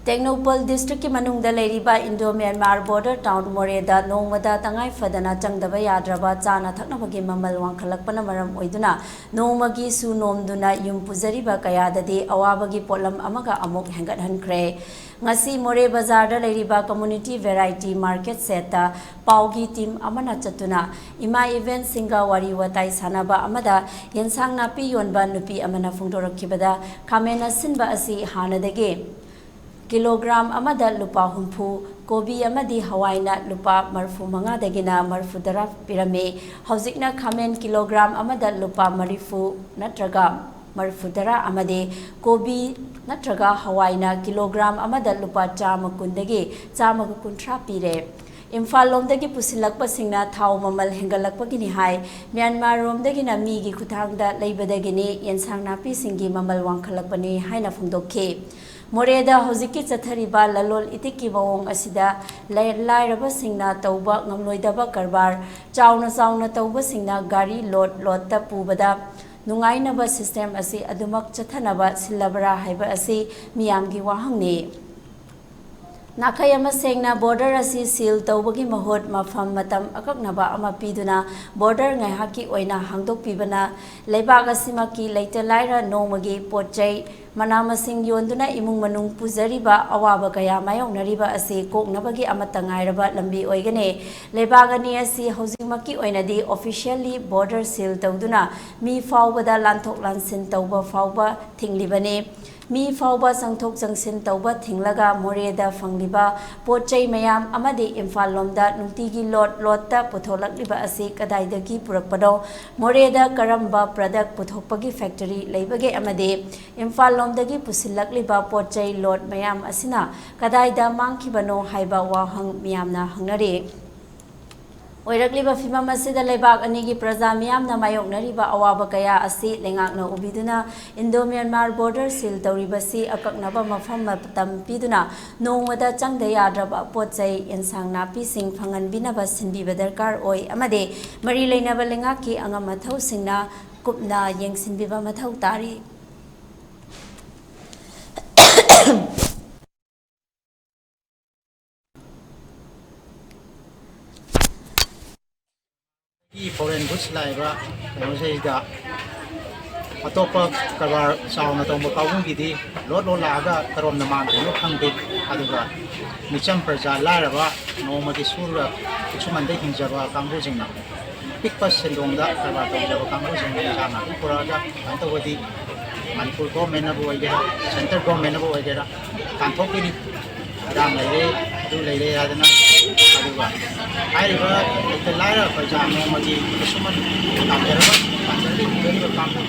Technopol district ki manungda leiriba Indo-Myanmar border town Moreh da nongmada tangai fadana changdaba yadraba chana-thaknaba gi mammal wangkhatlakpana maram oiduna Nongmagi shu-nomduna yum pujariba kayadadi awabagi potlam amaga amuk hengat hankhare. Ngasi Moreh bazar da leiriba community variety market seta paugi team amana chatuna ima event singa wari watai sanaba amada yensang napi yonba nupi amana phungdorakhibada khamena sinba asi hanadage kilogram amada lupa humpu kobi amadi hawaina lupa marfu manga dagina marfu dara pirame hauzikna khamen kilogram amada lupa marifu natraga marfu dara amade kobi natraga hawaina kilogram amada lupa chama kundagi chama kuntra pire Imphal lomdagi pusilakpa singna thau mammal hengalakpa gini hai Myanmar romdagina migi kuthangda leibadagini yensang napi singi mammal wangkhatlakpani haina phungdokhe Moreh da hojiki chathariba lalol itiki mawong asida lairaba singna tauba ngamloidaba karbar chauna tauba singna gari lot ta pubada nungainaba system asi adumak chathanaba silabra haiba asi miyamgi wahangni Nakayama sengna border asi seal taubagi mahot mafam matam akaknaba ama piduna border ngaihaki oina hangdok pibana leibag asimaki leite laira nongmagi potchai manamasing yonduna imung manung pujariba awaba kaya mayongnariba asi koknabagi amata ngairaba lambi oigane leibagani asi hojimaki oinadi officially border seal tauduna mi faubada lanthok lansin tauba fauba thinglibane Mi fauba sangthok jangsin tauba thinglaga Moreh da fangliba potchai mayam amadi Imphal lomda nungtigi lot ta putholakliba asi kadaidagi purakpado Moreh da karamba product puthokpagi factory leibage amadi Imphal lomdagi pusilakliba potchai lot mayam asina kadaida mangkhibano haiba wahang miyamna hangnare Oirakliba fimam asida leibak anigi praja miyamna mayoknariba awaba kaya asi lengakna ubiduna Indo-Myanmar border seal tawribasi akaknaba mafam matam piduna nongmada changda yadraba potchai ensang napi sing phanganbinaba sinbiba darkar oi amade mari leinaba lengaki angam mathau singna kupna yengsinbiba mathau tari Foreign goods laiba sei atopa kabar sauna tong bakawung gidi lot laga karom na man no khangde aduga micham praja laraba nomagi surra kusumande hinjaba kambu jingna pikpa sendongda kabar tong jaba kambu jingna jana puraja antawadi Manipur government na boigera center government na boigera kanthokini rang leire adana aduga airiba ite laira praja nomagi kusuman kamjaraba panjali kambu